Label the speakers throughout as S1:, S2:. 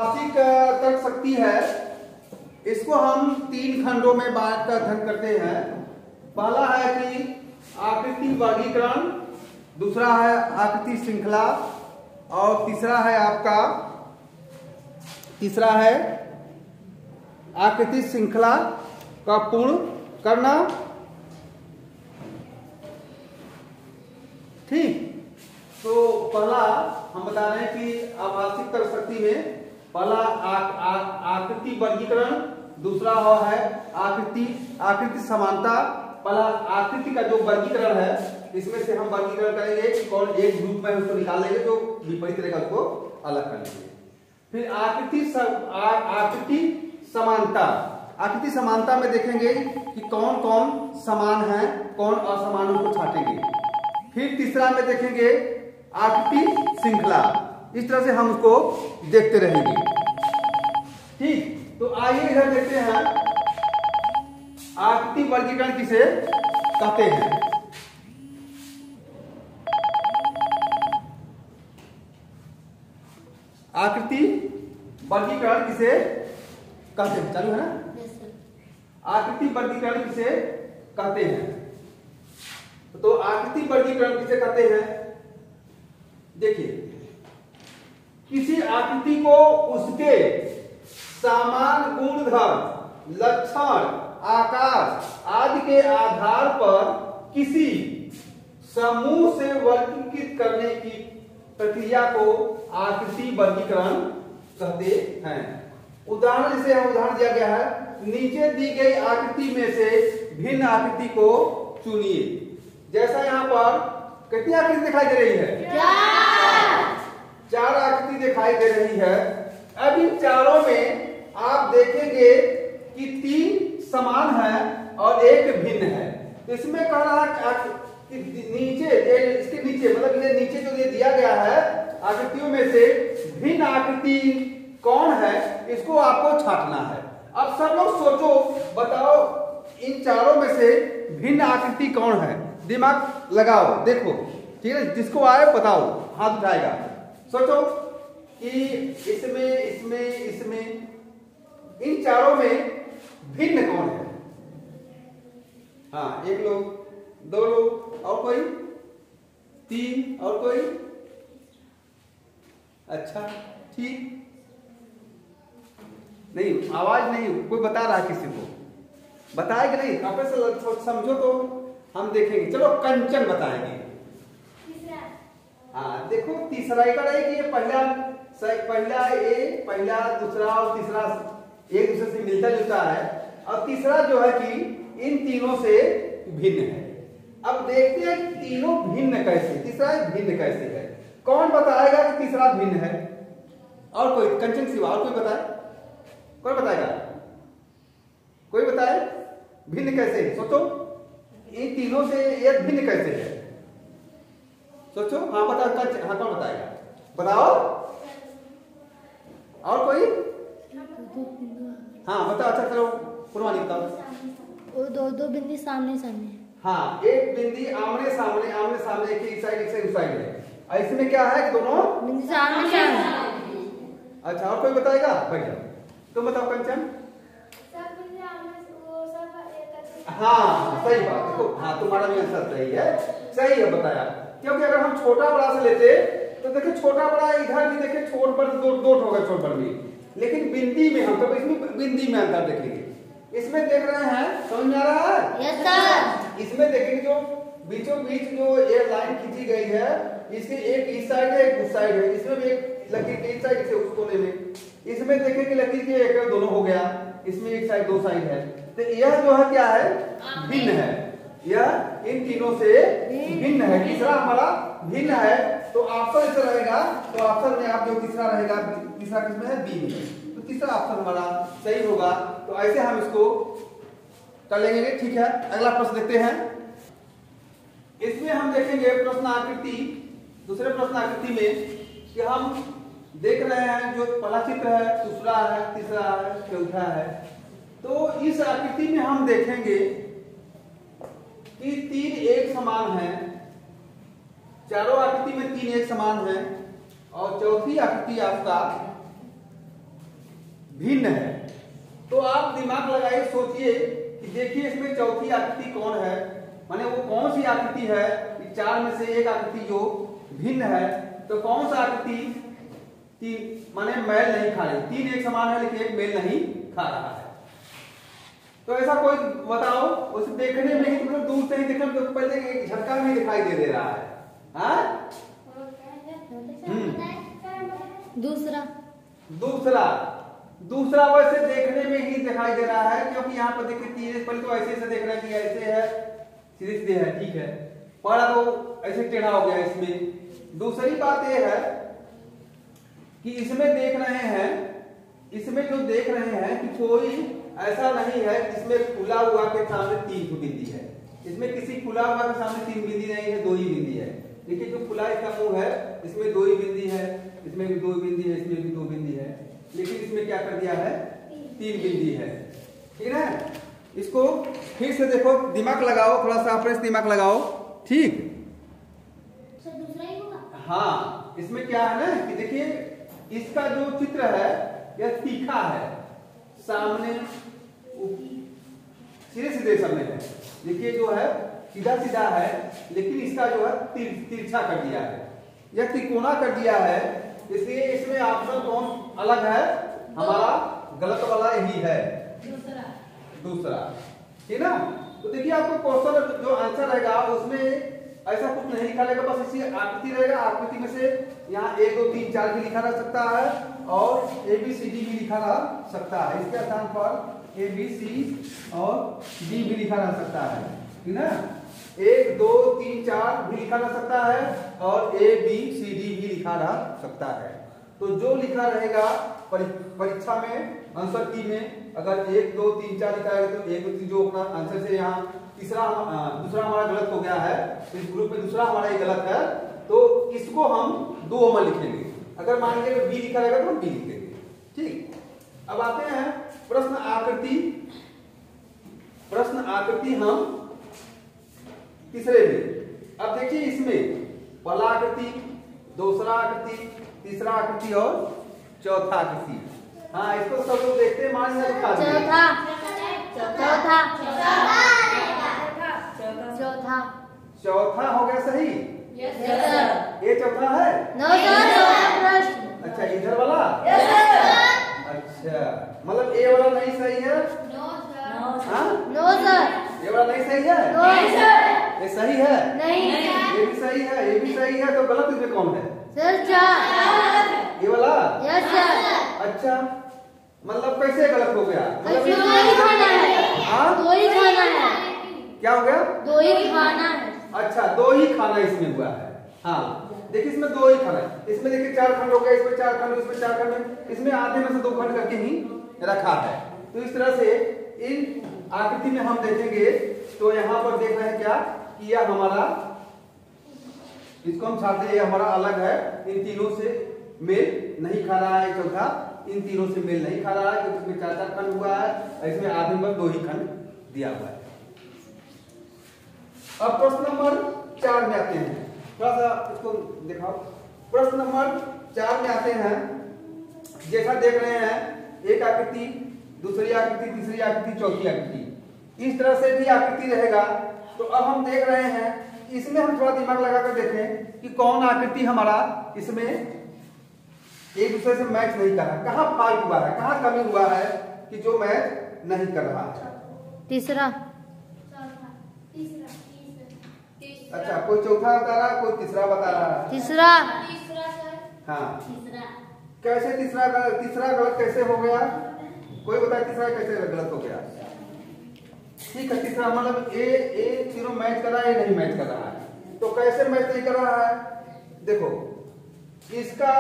S1: आंशिक तर्क शक्ति है, इसको हम 3 खंडों में बांट कर अध्ययन करते हैं। पहला है कि आकृति वर्गीकरण, दूसरा है आकृति श्रृंखला और तीसरा है आकृति श्रृंखला का पूर्ण करना। ठीक, तो पहला हम बता रहे हैं कि आभासिक तर्क शक्ति में पहला आकृति वर्गीकरण, दूसरा है आकृति समानता। पहला आकृति का जो वर्गीकरण है, इसमें से हम वर्गीकरण करेंगे कि कौन एक ग्रुप में उसको निकाल लेंगे, जो विपरीत रहेगा उसको अलग कर लेंगे। फिर आकृति समानता। आकृति समानता में देखेंगे कि कौन कौन समान है, कौन असमान, उनको छाटेंगे। फिर तीसरा में देखेंगे आकृति श्रृंखला। इस तरह से हम उसको देखते रहेंगे। ठीक, तो आइए इधर देखते हैं आकृति वर्गीकरण किसे कहते हैं। आकृति वर्गीकरण किसे कहते हैं? चालू है ना? आकृति वर्गीकरण किसे कहते हैं? तो आकृति वर्गीकरण किसे कहते हैं? देखिए, किसी आकृति को उसके समान गुणधर्म, लक्षण, आकार आदि के आधार पर किसी समूह से वर्गीकृत करने की प्रक्रिया को आकृति वर्गीकरण कहते हैं। उदाहरण जैसे उदाहरण दिया गया है, नीचे दी गई आकृति में से भिन्न आकृति को चुनिए। जैसा यहाँ पर कितनी आकृति दिखाई दे रही है? 4 आकृति दिखाई दे रही है। अब इन चारों में आप देखेंगे कि 3 समान है और एक भिन्न है। तो इसमें कह रहा है कि इसके नीचे, मतलब ये नीचे जो ये दिया गया है आकृतियों में से भिन्न आकृति कौन है, इसको आपको छांटना है। अब सब लोग सोचो, बताओ इन चारों में से भिन्न आकृति कौन है? दिमाग लगाओ, देखो, ठीक है? जिसको आए बताओ, हाथ उठाएगा। सोचो कि इसमें इन चारों में भिन्न कौन है? हाँ, 1 लोग, 2 लोग, और कोई? 3, और कोई? अच्छा, ठीक, नहीं, आवाज नहीं, कोई बता रहा है, किसी को बताए कि नहीं? आप से समझो तो हम देखेंगे। चलो, कंचन बताएंगे। हाँ, देखो, तीसरा का है कि ये पहला दूसरा और तीसरा एक दूसरे से मिलता जुलता है, और तीसरा जो है कि इन तीनों से भिन्न है। अब देखते हैं कि तीनों भिन्न कैसे, तीसरा भिन्न कैसे है। कौन बताएगा कि तीसरा भिन्न है? और कोई कंचन सिवा और कोई बताए? कौन बताएगा? कोई बताए भिन्न कैसे? सोचो, इन तीनों से एक भिन्न कैसे है? सोचो। हाँ, बताओ। कंचन, हाँ, कौन बताएगा? बताओ। और कोई? हाँ, बताओ। अच्छा, चलो, पुरवानी बताओ।
S2: वो दो बिंदी सामने सामने।
S1: हाँ, एक बिंदी आमने सामने, एक ही साइड, एक साइड, उस साइड है। इसमें क्या है कि दोनों
S2: बिंदी सामने सामने।
S1: अच्छा, और कोई बताएगा? बढ़िया, तुम बताओ कंचन। हाँ, सही बात। देखो, हाँ, तुम्हारा भी आंसर सही है, सही है बताया। क्योंकि अगर हम छोटा बड़ा से लेते तो देखिए, छोटा बड़ा इधर भी देखे, छोट पर दो होगा, छोट पर भी, लेकिन बिंदी में हम कब इसमें बिंदी में अंतर देखेंगे। इसमें देख रहे हैं, समझ में आ रहा है?
S2: Yes sir.
S1: इसमें देखेंगे जो बीचों बीच जो ये लाइन खींची गई है, इसके एक इस साइड है, एक उस साइड है। इसमें भी एक लकीर के इस साइड से उस कोने में, इसमें देखेंगे लकीर के एक दोनों हो गया, इसमें एक साइड 2 साइड है। तो यह जो है क्या है? भिन्न है। यह इन तीनों से भिन्न है। तीसरा हमारा भिन्न है। तो ऑप्शन ऐसा रहेगा, तो ऑप्शन में आप जो तीसरा रहेगा, तीसरा किसमें है? बी में। तो तीसरा ऑप्शन हमारा सही होगा। तो ऐसे हम इसको कर लेंगे। ठीक है, अगला प्रश्न देखते हैं। इसमें हम देखेंगे प्रश्न आकृति, दूसरे प्रश्न आकृति में कि हम देख रहे हैं जो पहला चित्र है, दूसरा है, तीसरा है, चौथा है। तो इस आकृति में हम देखेंगे कि 3 एक समान है, चारों आकृति में 3 एक समान है, और चौथी आकृति आपका भिन्न है। तो आप दिमाग लगाइए, सोचिए कि देखिए इसमें चौथी आकृति कौन है, माने वो कौन सी आकृति है कि चार में से एक आकृति जो भिन्न है। तो कौन सा आकृति माने मेल नहीं खा रही, तीन एक समान है लेकिन एक मेल नहीं खा रहा है। तो ऐसा कोई बताओ, उसे देखने में ही तुम दूर से ही देखने में तो पहले एक झटका में दिखाई दे रहा है। हाँ?
S2: दूसरा
S1: दूसरा दूसरा वैसे देखने में ही दिखाई दे रहा है, क्योंकि यहाँ पर देखिए तीन पहले तो ऐसे देख रहा है कि ऐसे है, सीधे सीधे है, ठीक है। पहला तो ऐसे टेढ़ा हो गया इसमें। दूसरी बात यह है कि इसमें देख रहे हैं, इसमें जो देख रहे हैं कि कोई ऐसा नहीं है इसमें खुला हुआ के सामने तीन बिंदी है। इसमें किसी खुला हुआ के सामने तीन बिंदी नहीं है, दो ही बिंदी है। देखिए जो खुला इसका मुंह है इसमें दो ही बिंदी है, इसमें भी दो बिंदी है, इसमें भी दो बिंदी है, लेकिन इसमें क्या कर दिया है, तीन बिंदी है। ठीक है, इसको फिर से देखो, दिमाग लगाओ, थोड़ा सा फ्रेश दिमाग लगाओ। ठीक,
S2: दूसरा ही होगा।
S1: हाँ, इसमें क्या है ना कि देखिए इसका जो चित्र है यह तीखा है, सामने सीधे सीधे सामने है। देखिए जो है सीधा सीधा है, लेकिन इसका जो है तिरछा कर दिया है, यह त्रिकोणा कर दिया है। इसलिए इसमें ऑप्शन कौन अलग है, हमारा गलत वाला यही है, दूसरा। ठीक ना? तो देखिए आपको क्वेश्चन जो आंसर रहेगा उसमें ऐसा कुछ नहीं लिखा रहेगा, बस इसी आकृति रहेगा। आकृति में से यहाँ 1 2 3 4 भी लिखा रह सकता है और ABCD भी लिखा रह सकता है। इसके स्थान पर ABC और D भी लिखा रह सकता है। ठीक ना? 1 2 3 4 भी लिखा रह सकता है और ABCD भी लिखा रह सकता है। तो जो लिखा रहेगा परीक्षा में आंसर की में अगर 1 2 3 4 लिखा है तो 1 2 3 जो अपना आंसर से यहाँ दूसरा हमारा गलत हो गया है, इस ग्रुप में दूसरा हमारा ये गलत है, तो इसको हम 2 में लिखेंगे। अगर मान लीजिए बी लिखा रहेगा तो हम बी लिखेंगे। ठीक, अब आते हैं प्रश्न आकृति। प्रश्न आकृति हम तीसरे में। अब देखिए इसमें पहला आकृति, दूसरा आकृति, तीसरा आकृति और चौथा आकृति। हाँ, इसको सब लोग देखते हैं, मान लिया लिखा
S2: चौथा
S1: चौथा हो गया सही।
S2: Yes sir.
S1: ये चौथा है?
S2: No sir.
S1: अच्छा, इधर वाला?
S2: Yes sir.
S1: अच्छा, मतलब ए वाला नहीं सही है?
S2: No sir.
S1: हाँ?
S2: No sir.
S1: ये वाला नहीं सही है?
S2: No sir.
S1: ये सही है?
S2: नहीं।
S1: ये भी सही है, ये भी सही है, तो गलत इसमें कौन है?
S2: सर चार।
S1: ये वाला?
S2: Yes sir.
S1: अच्छा, मतलब कैसे गलत हो गया?
S2: दो ही खाना है।
S1: हाँ?
S2: दो ही खाना है।
S1: क्या हो गया?
S2: दो ही खाना है।
S1: अच्छा, 2 ही खाना इसमें हुआ है। हाँ, देखिए इसमें 2 ही खाना है। इसमें देखिए 4 खंड हो गया, इसमें 4 खंड, इसमें 4 खंड, इसमें आधे में से 2 खंड करके ही रखा है। तो इस तरह से इन आकृति में हम देखेंगे तो यहाँ पर देख रहे हैं क्या कि यह हमारा, इसको हम छाते हैं, हमारा अलग है, इन तीनों से मेल नहीं खा रहा है। चौथा इन तीनों से मेल नहीं खा रहा है क्योंकि इसमें 4 खंड हुआ है, इसमें आधे में 2 ही खंड दिया हुआ है। अब प्रश्न नंबर 4 में आते हैं, थोड़ा सा इसको दिखाओ। प्रश्न नंबर 4 में आते हैं, जैसा देख रहे हैं एक आकृति, दूसरी आकृति, तीसरी आकृति, चौथी आकृति, इस तरह से भी आकृति रहेगा। तो अब हम देख रहे हैं, इसमें हम थोड़ा दिमाग लगाकर देखें कि कौन आकृति हमारा इसमें एक दूसरे से मैच नहीं कर रहा, कहाँ फॉल्ट हुआ है, कहाँ कमी हुआ है कि जो मैच नहीं कर रहा है।
S2: तीसरा।
S1: अच्छा, कोई चौथा बता रहा है, कोई तीसरा बता रहा है।
S2: तीसरा।
S1: हाँ, कैसे तीसरा गलत? तीसरा गलत कैसे हो गया? कोई बताए तीसरा कैसे गलत हो गया? ठीक है, तीसरा मतलब ए तीनों मैच कर रहा है, ये नहीं मैच कर रहा है। तो कैसे मैच नहीं कर रहा है? देखो, इसका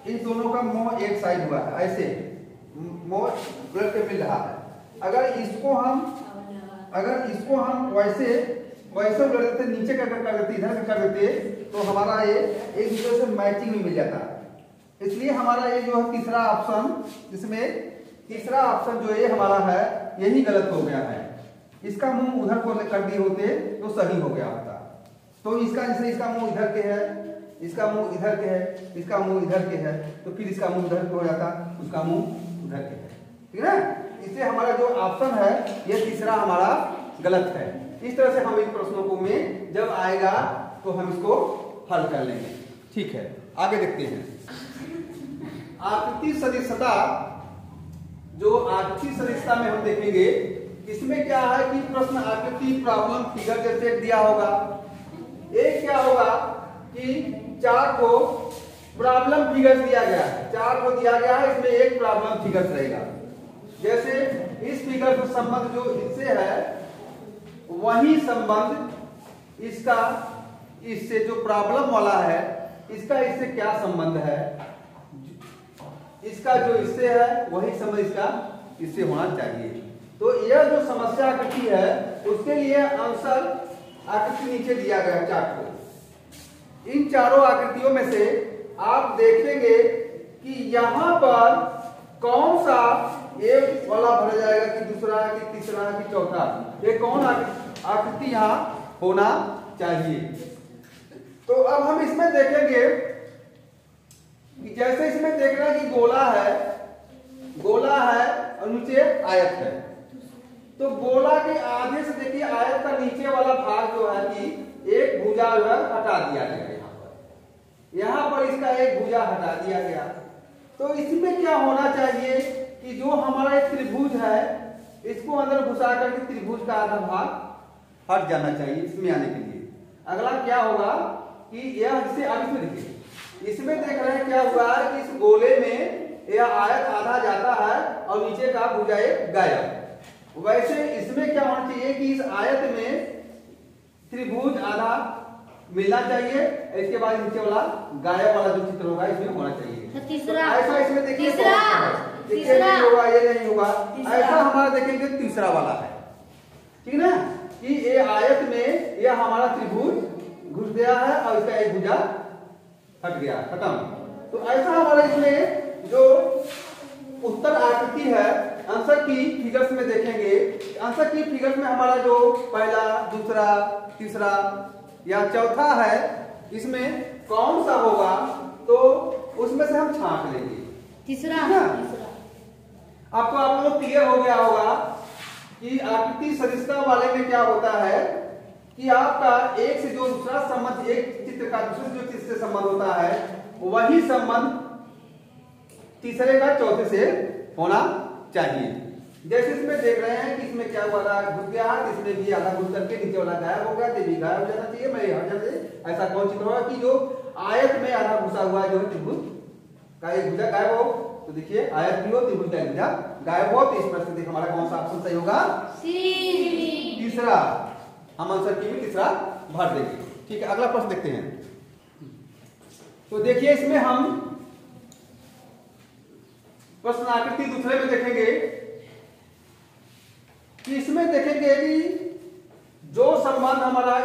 S1: इन दोनों का मुंह एक साइड हुआ है, ऐसे मुंह उलट के मिल रहा है। अगर इसको हम वैसे उलट देते, नीचे कर देते, इधर कर देते, तो हमारा ये एक दूसरे से मैचिंग में मिल जाता है। इसलिए हमारा ये जो है तीसरा ऑप्शन, जिसमें तीसरा ऑप्शन जो ये हमारा है यही गलत हो गया है। इसका मुंह उधर को कर दिए होते तो सही हो गया होता। तो इसका जैसे इसका मुंह इधर के है, इसका मुंह इधर के है, इसका मुंह इधर के है, तो फिर इसका मुंह उधर के हो जाता, उसका मुंह उधर के है। ठीक है ना। इससे हमारा जो ऑप्शन है ये तीसरा हमारा गलत है। इस तरह से हम इन प्रश्नों को में जब आएगा तो हम इसको हल कर लेंगे। ठीक है, आगे देखते हैं। आकृति सदिशता, जो आकृति सदिशता में हम देखेंगे इसमें क्या है कि प्रश्न आकृति प्रॉब्लम फिगर जैसे दिया होगा। एक क्या होगा कि 4 को प्रॉब्लम फिगर दिया गया है, 4 को दिया गया है, इसमें एक प्रॉब्लम फिगर रहेगा। जैसे इस फिगर का संबंध जो इससे है वही संबंध इसका इससे जो प्रॉब्लम वाला है इसका इससे क्या संबंध है, इसका जो इससे है वही संबंध इसका इससे होना चाहिए। तो यह जो समस्या आकृति है उसके लिए आंसर आकृति नीचे दिया गया है 4 को। इन चारों आकृतियों में से आप देखेंगे कि यहां पर कौन सा एक वाला भरा जाएगा कि दूसरा कि तीसरा कि चौथा, ये कौन आकृति यहां होना चाहिए। तो अब हम इसमें देखेंगे कि जैसे इसमें देख रहे हैं कि गोला है और नीचे आयत है। तो गोला के आधे से देखिए आयत का नीचे वाला भाग जो है कि एक भुजा जो है हटा दिया गया, यहाँ पर इसका एक भुजा हटा दिया गया। तो इसमें क्या होना चाहिए कि जो हमारा एक त्रिभुज है इसको अंदर घुसा करके त्रिभुज का आधा भाग हट जाना चाहिए इसमें आने के लिए। अगला क्या होगा कि यह इसे अब इसमें देखिए, इसमें देख रहे हैं क्या हुआ है कि इस गोले में यह आयत आधा जाता है और नीचे का भुजा एक गायब। वैसे इसमें क्या होना चाहिए कि इस आयत में त्रिभुज आधा मिलना चाहिए, इसके बाद नीचे वाला गायब वाला जो चित्र होगा इसमें होना चाहिए।
S2: तीसरा
S1: तो ऐसा इसमें देखिए
S2: तीसरा
S1: नहीं होगा, ये नहीं होगा, ऐसा हमारा देखेंगे तीसरा वाला है, ठीक ना, कि ये आयत में यह हमारा त्रिभुज घुस गया है और इसका एक भुजा हट गया, खत्म। तो ऐसा हमारा इसमें जो उत्तर आकृति है आंसर की फिगर्स में देखेंगे, आंसर की फिगर्स में हमारा जो पहला दूसरा तीसरा या चौथा है इसमें कौन सा होगा तो उसमें से हम छांट लेंगे।
S2: तीसरा
S1: आपको आप लोग क्लियर हो गया होगा कि आकृति सदिशता वाले में क्या होता है कि आपका एक से जो दूसरा संबंध, एक चित्र का दूसरे जो चित्र से संबंध होता है वही संबंध तीसरे का चौथे से होना चाहिए। जैसे इसमें देख रहे हैं कि इसमें क्या हुआ था, घुस गया है, इसमें भी आधा घुस करके नीचे वाला गायब हो गया, ये भी गायब हो जाना चाहिए। मैं यहाँ से ऐसा कौन चित्र होगा कि जो आयत में आधा घुसा हुआ है जो है त्रिभुज का एक भुजा गायब हो, तो देखिए आयत भी हो त्रिभुज का एक भुजा गायब हो। तो इस प्रश्न देखिए हमारा कौन सा ऑप्शन सही होगा, तीसरा। हम आंसर की भी तीसरा भर देंगे। ठीक है, अगला प्रश्न देखते हैं। तो देखिए इसमें हम प्रश्न आकृति दूसरे में देखेंगे कि इसमें देखेंगे कि जो संबंध हमारा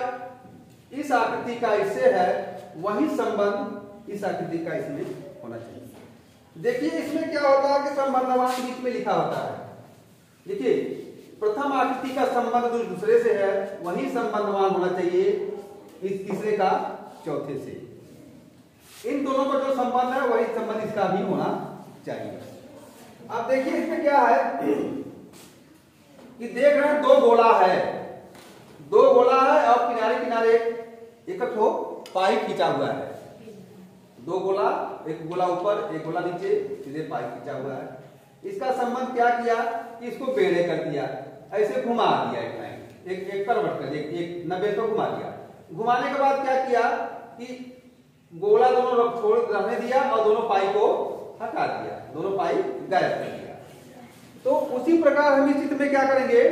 S1: इस आकृति का इससे है वही संबंध इस आकृति का इसमें होना चाहिए। देखिए इसमें क्या होता है कि संबंधवान बीच में लिखा होता है। देखिए प्रथम आकृति का संबंध जो दूसरे से है वही संबंधवान होना चाहिए इस तीसरे का चौथे से। इन दोनों का जो संबंध है वही संबंध इसका भी होना चाहिए। अब देखिए इसमें क्या है कि देख रहे हैं दो गोला है और किनारे किनारे एक पाइप खींचा हुआ है। दो गोला, एक गोला ऊपर एक गोला नीचे, सीधे पाइप खींचा हुआ है। इसका संबंध क्या किया कि इसको बेड़े कर दिया, ऐसे घुमा दिया, एक लाइन एक करवट कर एक 90 को घुमा दिया। घुमाने के बाद क्या किया कि गोला दोनों छोड़ रहने दिया और दोनों पाइप को हटा दिया, दोनों पाइप गायब कर दिया। तो उसी प्रकार हम इस चित्र में क्या करेंगे,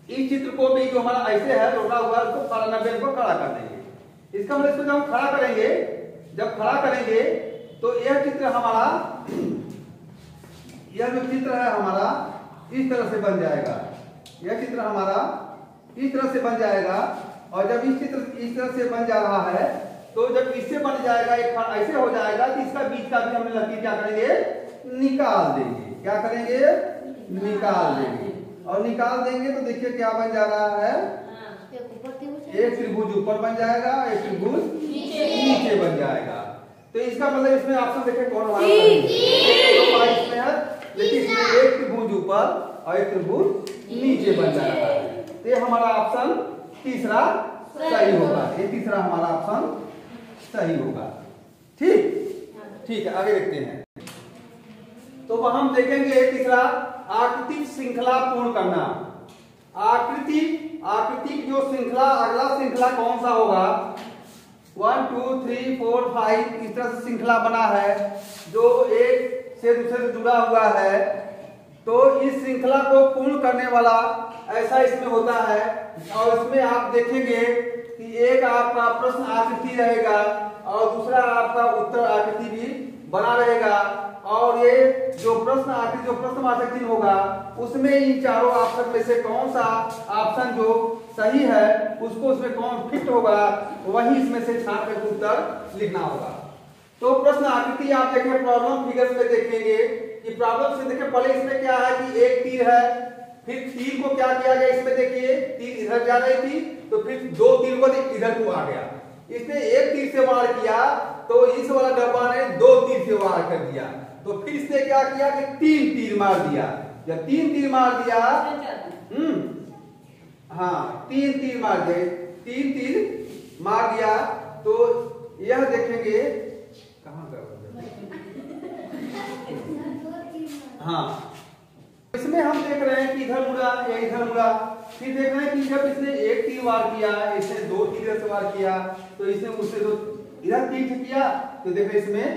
S1: इस चित्र को भी जो हमारा ऐसे है रोका हुआ है उसको 90 को खड़ा कर देंगे। इसका मतलब इसको जब हम खड़ा करेंगे, जब खड़ा करेंगे तो यह चित्र हमारा, यह जो चित्र है हमारा इस तरह से बन जाएगा। यह चित्र हमारा इस तरह से बन जाएगा। और जब इस चित्र इस तरह से बन जा रहा है तो जब इससे बन जाएगा एक ऐसे हो जाएगा कि इसका बीच का भी हम लकीर क्या करेंगे, निकाल देंगे। क्या करेंगे, निकाल देंगे। और निकाल देंगे तो देखिए क्या बन जा रहा है, एक त्रिभुज ऊपर बन जाएगा, एक त्रिभुज नीचे बन जाएगा। तो इसका मतलब इसमें ऑप्शन देखिए कौन हमारा इसमें है। देखिए इसमें ऊपर और एक त्रिभुज नीचे बन जा रहा है। तो ये हमारा ऑप्शन तीसरा सही होगा। ये तीसरा हमारा ऑप्शन सही होगा। ठीक है, आगे देखते हैं। तो वह हम देखेंगे तीसरा, आकृति श्रृंखला पूर्ण करना। आकृति की जो श्रृंखला, अगला श्रृंखला कौन सा होगा? 1 2 3 4 5 इस तरह से श्रृंखला बना है जो एक से दूसरे से जुड़ा हुआ है। तो इस श्रृंखला को पूर्ण करने वाला ऐसा इसमें होता है, और इसमें आप देखेंगे कि एक आपका प्रश्न आकृति रहेगा और दूसरा आपका उत्तर आकृति भी बना रहेगा। और ये जो प्रश्न आकृति, जो प्रश्नवाचक चिन्ह होगा, उसमें इन चारों ऑप्शन में से कौन सा ऑप्शन जो सही है उसको उसमें कौन फिट होगा, वही इसमें से छांट कर उत्तर लिखना होगा। तो प्रश्न आकृति आप देखेंगे, प्रॉब्लम फिगर्स में देखेंगे कि प्रॉब्लम से देखिए पहले इसमें क्या है कि एक तीर है, फिर तीर को क्या किया गया, इसमें देखिए तीर इधर जा रही थी तो फिर दो तीर को इधर को आ गया। इसने एक तीर से वार किया तो इस वाला डब्बा ने दो तीर से वार कर दिया। तो फिर इसने क्या किया कि तीन तीर मार दिया। जब तीन तीर मार दिया, हाँ तीन तीर मार दिए, तीन तीर मार दिया। तो यह देखेंगे कहां का, हाँ इसमें हम देख रहे हैं कि इधर मुड़ा या इधर मुड़ा। फिर देख रहे हैं कि जब इसने एक तीर वार किया, इसने दो तीर से वार किया, तो इसने उससे तो इधर तीर किया, तो देख रहे इसमें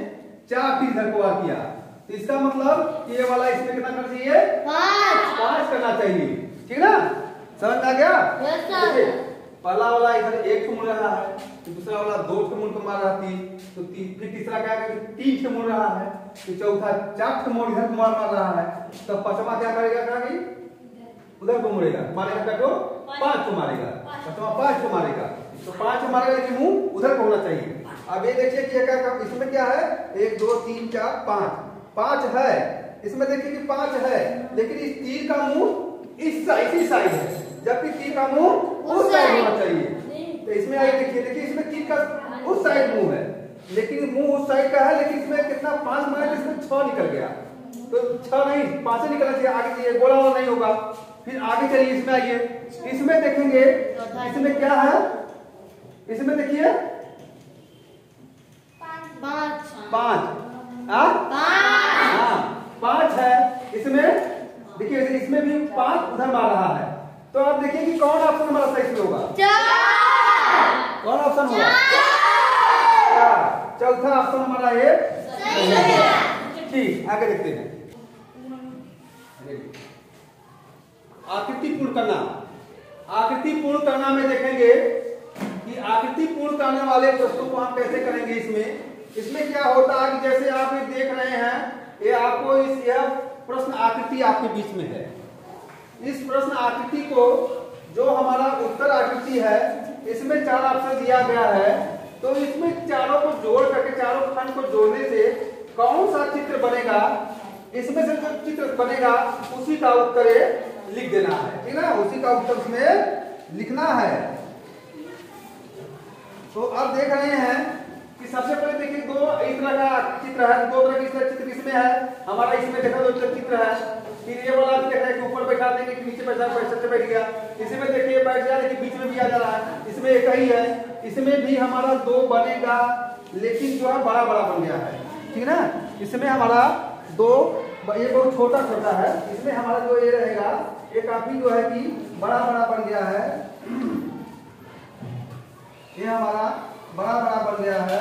S1: चार तीर इधर को वार किया। तो इसका मतलब ये वाला इसमें कितना करना चाहिए? 5 करना चाहिए। ठीक ना, समझ आ गया? पहला वाला इधर एक ठो मुड़ रहा है, तो दूसरा वाला दो ठो मुड़ को मार रहा थी, तो फिर तीसरा क्या है कि 3 ठो मुड़ रहा है, तो चौथा 4 ठो मुड़ इधर मार रहा है। तो पांचवा क्या करेगा, क्या कि उधर को मुड़ेगा, मारेगा क्या को 5 को मारेगा, पांचवा 5 को मारेगा। तो 5 को मारेगा लेकिन मुंह उधर को होना चाहिए। अब ये देखिए कि इसमें क्या है, 1 2 3 4 5 है। इसमें देखिए कि 5 है, लेकिन इस तीर का मुंह इसी साइड है, जबकि तीर का मुंह उस साइड होना चाहिए। तो इसमें आइए देखिए इसमें तीर का उस साइड मुंह है, लेकिन मुंह उस साइड का है, लेकिन इसमें कितना 5 मारे, इसमें 6 निकल गया। तो 6 नहीं 5 निकलना चाहिए, आगे चाहिए, गोला वाला नहीं होगा। फिर आगे चलिए, इसमें आइए, इसमें देखेंगे इसमें क्या है, इसमें देखिए 5 है। इसमें देखिए इसमें भी 5 उधर मार रहा है। तो आप देखिए कि कौन ऑप्शन हमारा सही इसमें होगा, कौन ऑप्शन होगा? चौथा ऑप्शन हमारा ये। ठीक, आगे देखते हैं। आकृति पूर्ण करना। आकृति पूर्ण करना में देखेंगे कि आकृति पूर्ण करने वाले प्रश्नों को हम कैसे करेंगे। इसमें क्या होता है कि जैसे आप देख रहे हैं, ये आपको यह प्रश्न आकृति आपके बीच में है। इस प्रश्न आकृति को, जो हमारा उत्तर आकृति है, इसमें 4 ऑप्शन दिया गया है। तो इसमें चारों को जोड़ करके, चारों खंड को जोड़ने से कौन सा चित्र बनेगा, इसमें से जो चित्र बनेगा उसी का उत्तर लिख देना है। ठीक है, उसी का उत्तर इसमें लिखना है। तो अब देख रहे हैं कि सबसे पहले देखिए दो इस तरह का चित्र है, दो तरह का चित्र इसमें है हमारा। इसमें देखा दो चित्र है, फिर ये वाला भी देख रहे हैं कि ऊपर बैठा देंगे कि नीचे बैठ गया। इसमें देखिए बैठ गया, लेकिन बीच में भी आ जा रहा है। इसमें एक ही है, इसमें भी हमारा 2 बनेगा, लेकिन जो है बड़ा बन गया है। ठीक है ना, इसमें हमारा 2, ये बहुत छोटा है। इसमें हमारा जो ये रहेगा, ये काफी जो है कि बड़ा बन गया है। ये हमारा बड़ा बन गया है।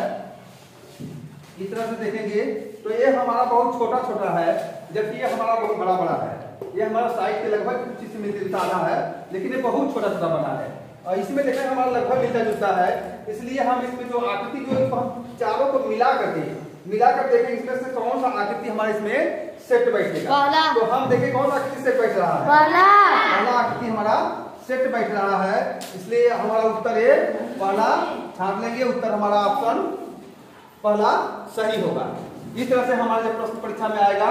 S1: इस तरह से देखेंगे तो ये हमारा बहुत छोटा है, जबकि ये हमारा बहुत बड़ा है। ये हमारा साइज के लगभग कुछ इसमें मिलता है, लेकिन ये बहुत छोटा बना है। और इसमें देखा हमारा लगभग मिलता जुलता है। इसलिए हम इसमें जो आकृति जो हम चारों को मिला कर देखें इसमें से कौन सा आकृति हमारे इसमें सेट बैठेगा। तो हम देखें कौन सा आकृति सेट बैठ रहा है, पहला आकृति हमारा सेट बैठ रहा है। इसलिए हमारा उत्तर है पहला, छाप लेंगे। उत्तर हमारा ऑप्शन पहला सही होगा। इस तरह से हमारे जब प्रश्न परीक्षा में आएगा,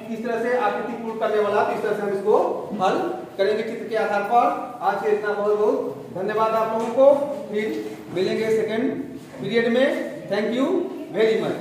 S1: इस तरह से आकृति पूर्ण करने वाला, तो इस तरह से हम इसको हल करेंगे चित्र के आधार पर। आज के इतना बहुत धन्यवाद आप लोगों को। फिर मिलेंगे सेकंड पीरियड में। Thank you very much.